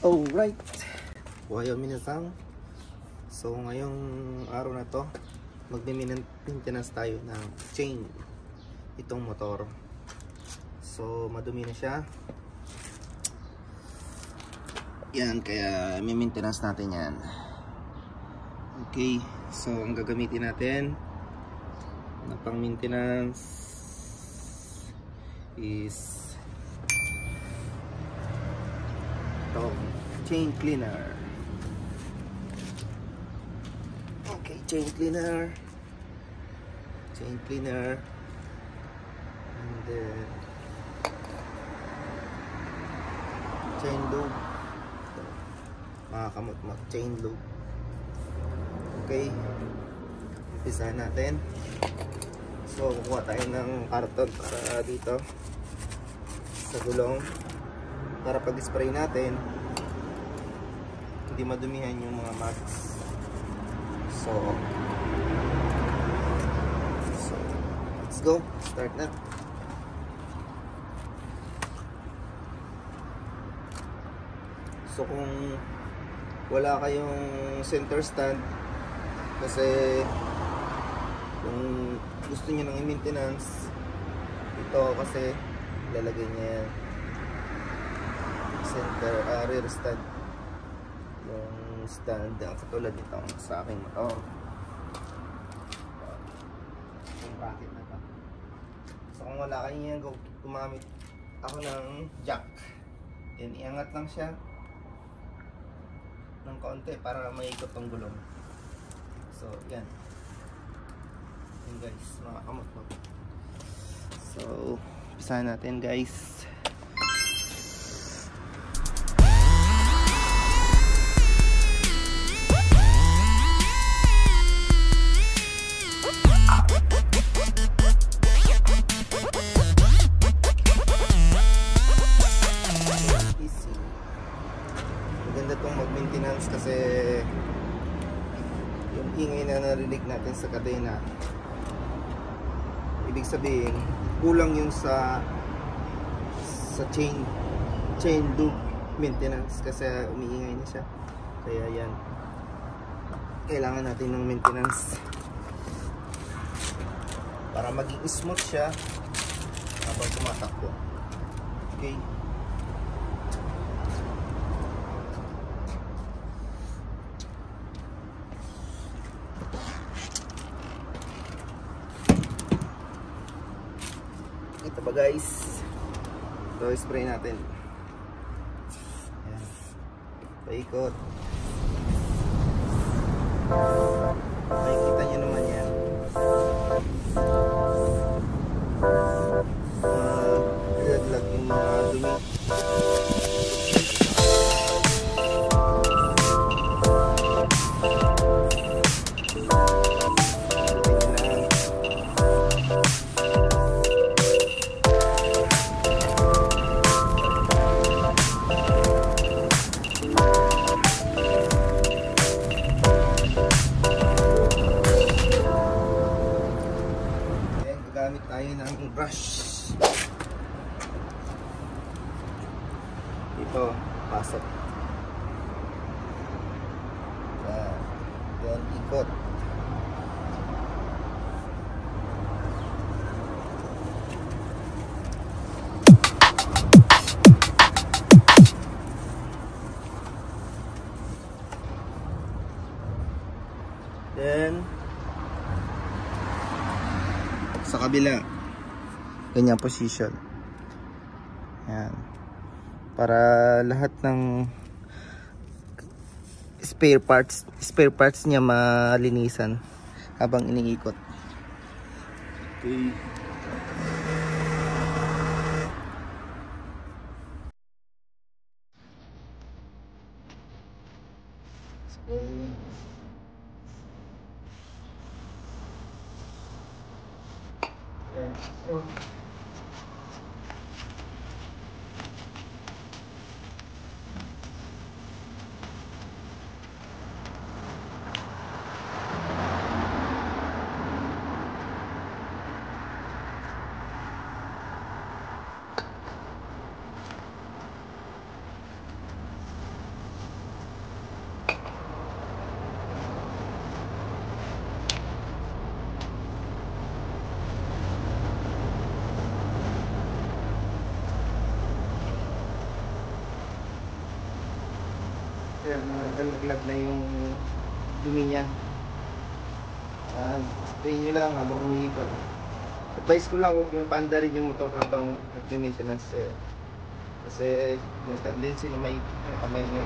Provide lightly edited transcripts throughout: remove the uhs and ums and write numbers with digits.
Alright, wayo minasang. So ngayong araw na to, magme-maintenance tayo ng chain itong motor. So madumi na siya. Yan, kaya may-maintenance natin yan. Okay, so ang gagamitin natin na pang maintenance is chain cleaner. Okay, chain cleaner, and then chain lube. Makakamot chain lube. Okay, umpisahan natin. So kukuha tayo ng karton para dito sa gulong, para pag-spray natin hindi madumihan yung mga mags. So let's go, start na. So kung wala kayong center stand, kasi kung gusto niyo ng maintenance, ito kasi lalagay niya yan center rear stand, yung stand katulad nito sa aking motor, yung bracket na to. So kung wala kayo yan, gumamit ako ng jack. Yan, iangat lang siya ng konti para maikot ang gulong. So yan guys, mga kamot mo. So umpisahan natin guys. Maganda itong mag-maintenance kasi yung ingay na narinig natin sa kadena, ibig sabihin kulang yung sa chain loop maintenance kasi umiingay na siya. Kaya yan, kailangan natin ng maintenance para maging smooth siya habang tumatakbo. Okay, ito ba guys, so spray natin. Ayan, paikot. Makikita nyo naman yan, laglag yung mga dumi. Gamit tayo ng brush. Ito, pasok. Then ikot. Then sa kabila, ganyang position. Yan, para lahat ng spare parts niya malinisan habang iniikot. Okay. Kaya nalaglag na yung dumi niya. Sprayin nyo lang habang umiikot. Advice ko lang huwag yung paanda rin yung motor habang nag-maintenance. Kasi yung tendency na may kamay nyo.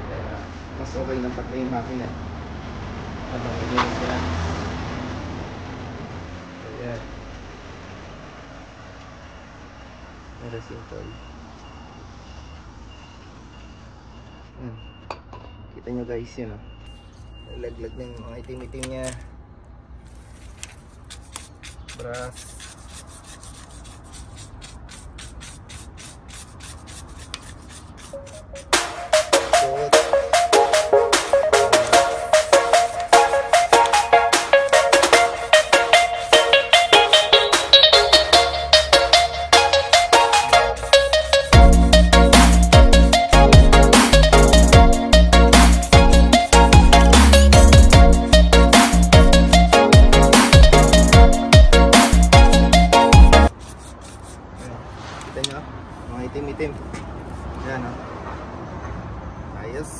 Kaya mas okay na patay yung makina habang nag-maintenance. Kaya very simple. Kita nyo guys yun, nalaglag na yung mga itim-itim niya. Brass. Good. Mga itim-itim. Yan, ayos.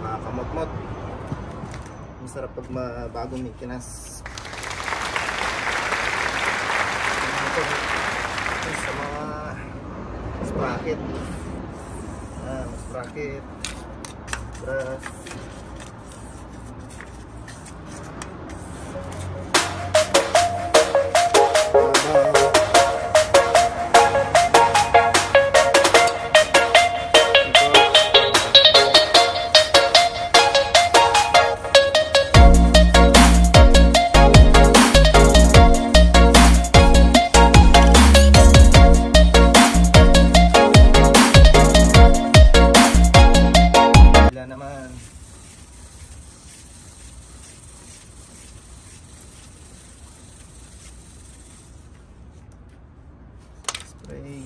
Mga kamot-mot. Masarap pag bagong maintenance. Sa mga sprocket. Sprocket. Brass. Naman spray.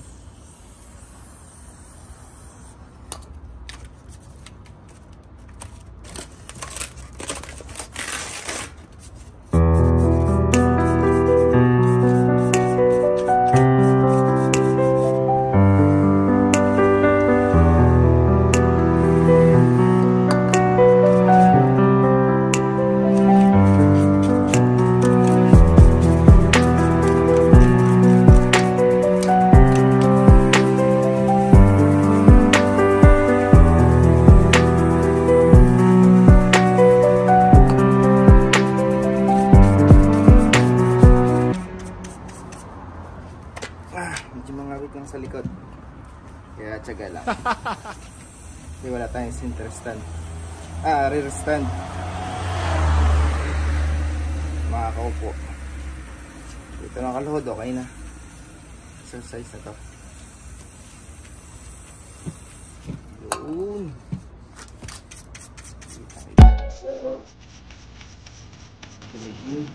Medyo mangawit lang sa likod. Kaya tiyaga lang. Kasi wala tayong center stand. Rear stand. Makakaupo. Dito nakaluhod, okay na. Exercise na to. Yun. Yun.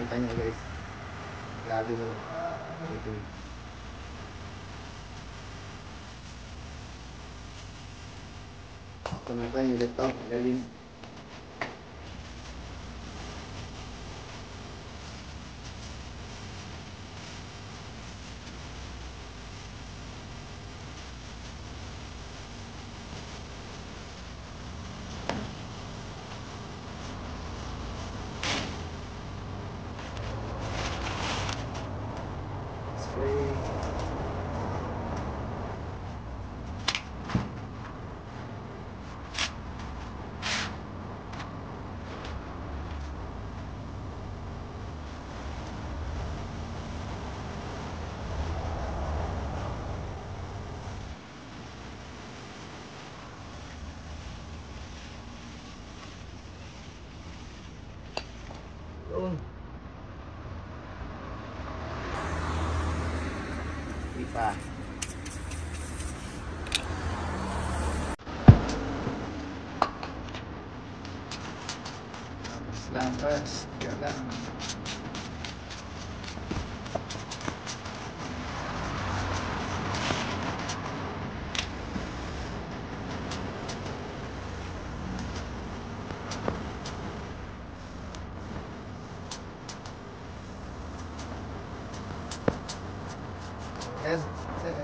Kita nyo guys, grabe mo. Ito na tayo ulit to, galing. Doon. Di pa. Lampas. Galang.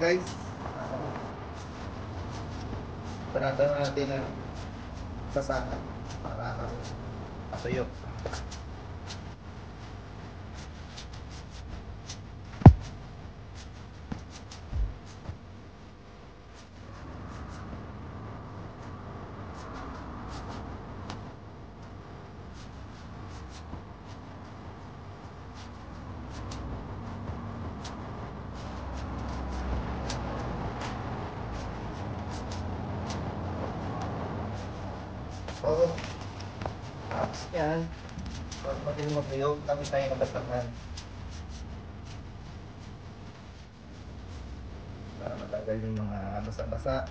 guys. Panatan natin na sasaka para matuyo. So, tapos yan. Pag matinig matuyo, kami tayo nabastaan. Para matagal yung mga basa-basa.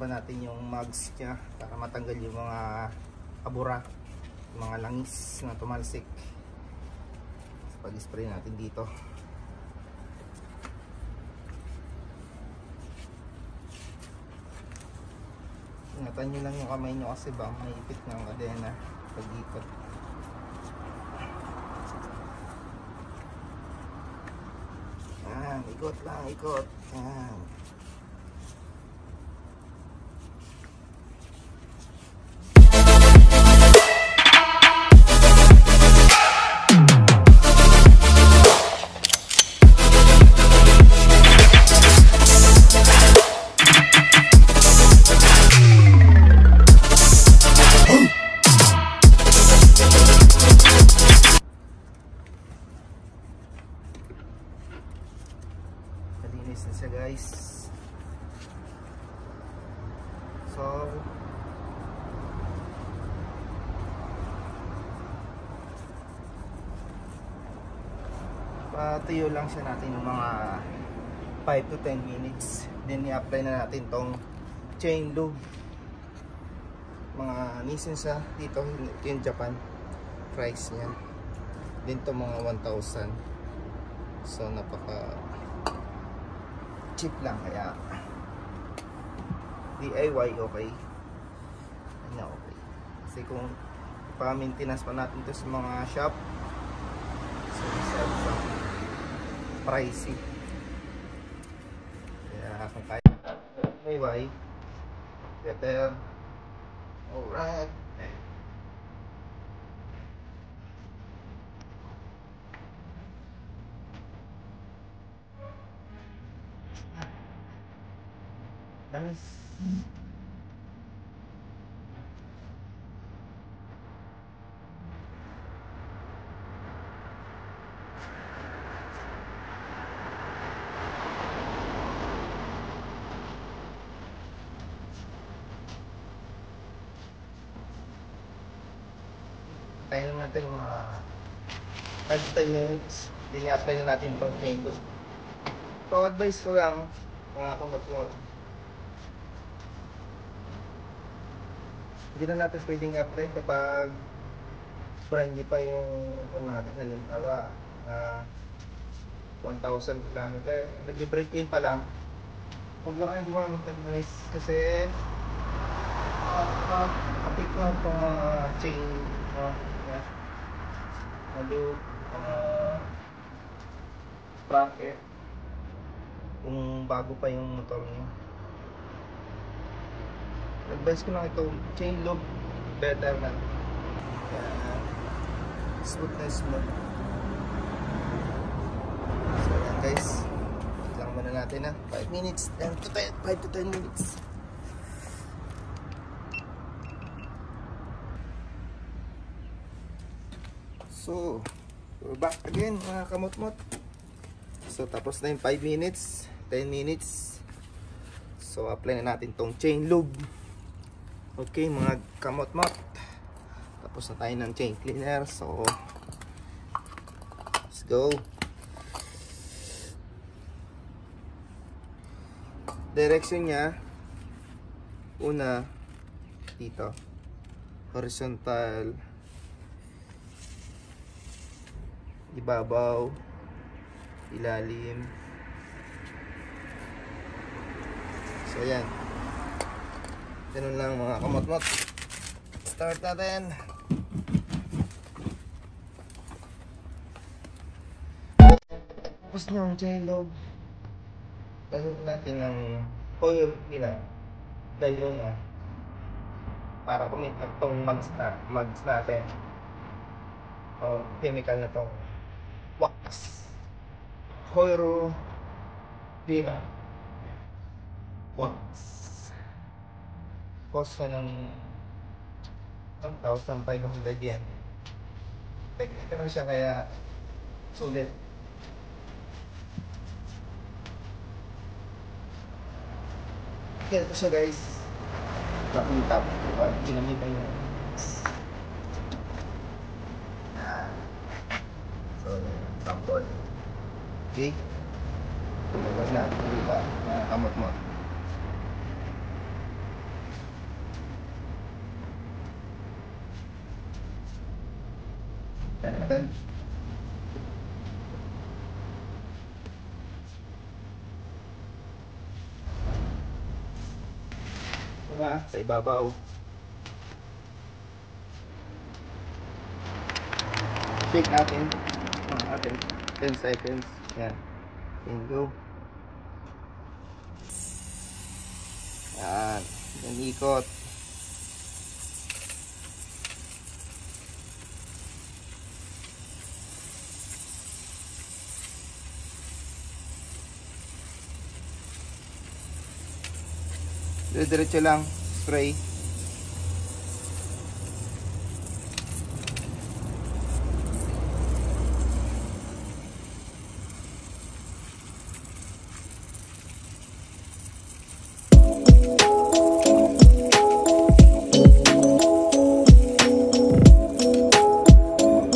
Natin yung mugs niya para matanggal yung mga abura, yung mga langis na tumalsik. So, pag-spray natin dito. Ingatan nyo lang yung kamay nyo kasi ba maipit ng kadena pag-ikot. Ikot lang, ikot. Yan. Malinis na siya guys. So patuyo lang siya natin ng mga 5 to 10 minutes. Then i-apply na natin tong chain lube. Mga Nissin siya dito, in Japan price niya. Din to mga 1,000. So napaka cheap lang, kaya DIY okay. Ano okay. Kasi kung pa-maintenance pa natin to sa mga shop, so isa pricey. Kaya kung kaya DIY better. Alright. Nice. Tayo natin mga 5-10 minutes. Dini-apply na natin itong mango. So advice ko lang mga kamatwag, hindi na natin pwedeng apply kapag hindi pa yung natin halimbawa 1,000 km. Nag-break in pa lang. Huwag lang kayo gumamit ng guys kasi kapit lang itong mga chain loop, bracket kung bago pa yung motor niyo. Advice ko lang ito, chain loop better na. Smooth na smooth. So yan guys, wait lang muna natin 5 minutes, 5 to 10 minutes. So we're back again mga kamot-mot. So tapos na yung 5 minutes, 10 minutes. So apply na natin tong chain lube. Okay mga kamot-mot, tapos na tayo ng chain cleaner. So let's go. Direction niya, una dito ibabaw, ilalim. So yan, ganun lang mga kamot-mot. Start natin. Tapos nyo dyan loob. Gagawin natin ng coil nila. Dahil na para kumita itong mags natin. O chemical na itong wax. Coil nila. Wax. Cost na ng 1,500 yen. Ito na siya kaya sulit. Ganito siya guys. Tapos tap. Ginamitan nyo. So, tampon. Okay. Tulad na. Diba? Kamot mo. Yan. Sa ibabaw. Shake natin. Natin 10 seconds. Yan. And go. Yan. Yan ikot. Diretso lang, spray.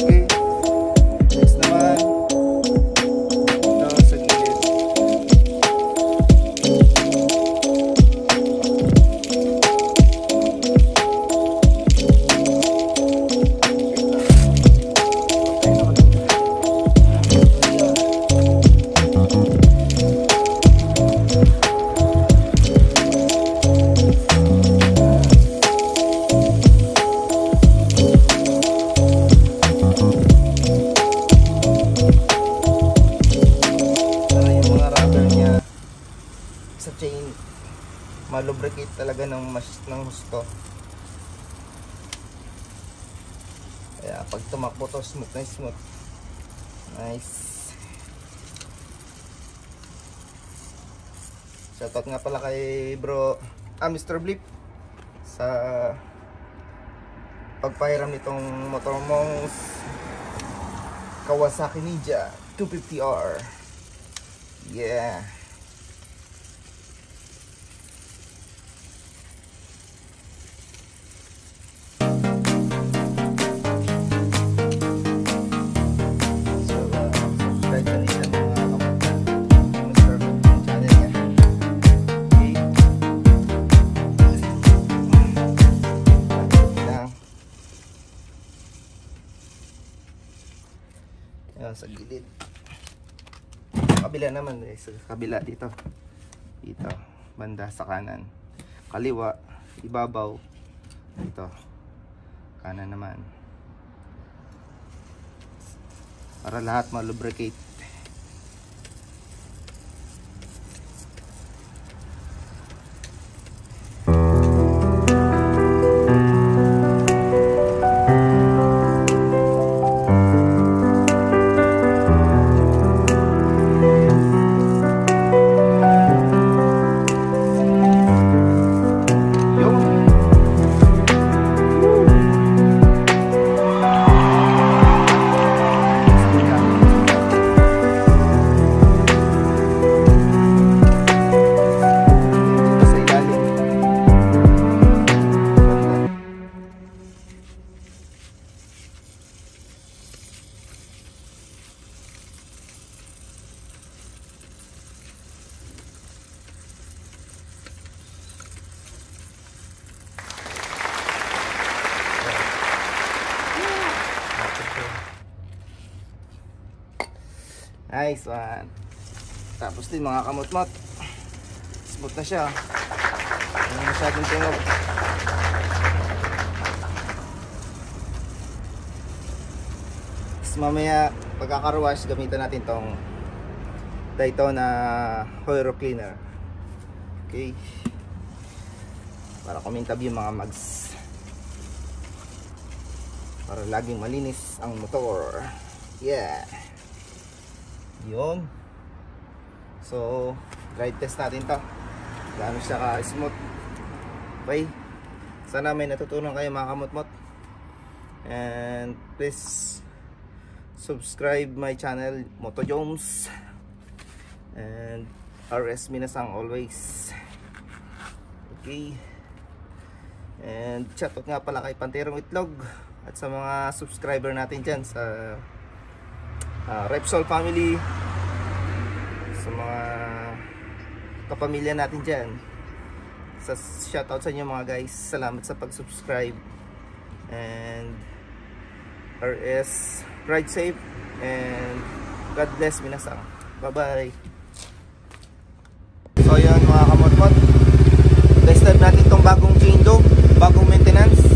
Okay. Next naman. Ito sa gilid. Sa chain malubricate talaga ng husto, kaya pag tumakbo to smooth na smooth. Nice. Shoutout nga pala kay bro Mr. Blip sa pagpahiram nitong motor mong Kawasaki Ninja 250R. Yeah. Sa gilid. Kabila naman sa kabila dito. Dito, banda sa kanan. Kaliwa, ibabaw. Dito. Kanan naman. Para lahat ma-lubricate. Nice one. Tapos din mga kamot-mot, smooth na siya. Hindi masyadong tunog. Tapos mamaya pagkakaruwash, gamitan natin tong Daytona Hero Cleaner. Okay, para kumintab yung mga mags, para laging malinis ang motor. Yeah, yun. So ride test natin to, gaano siya ka smooth. Okay, sana may natutunan kayo mga kamot-mot, and please subscribe my channel Moto Jones and RS Minasang always. Okay, and shoutout nga pala kay Panterong Itlog at sa mga subscriber natin dyan sa Repsol family, sa mga kapamilya natin dyan. Sa shoutout sa inyo mga guys, salamat sa pag-subscribe, and RS, ride safe and God bless Minasang. Bye bye. So yun mga kamot-mot, test drive natin itong bagong chain loop, bagong maintenance.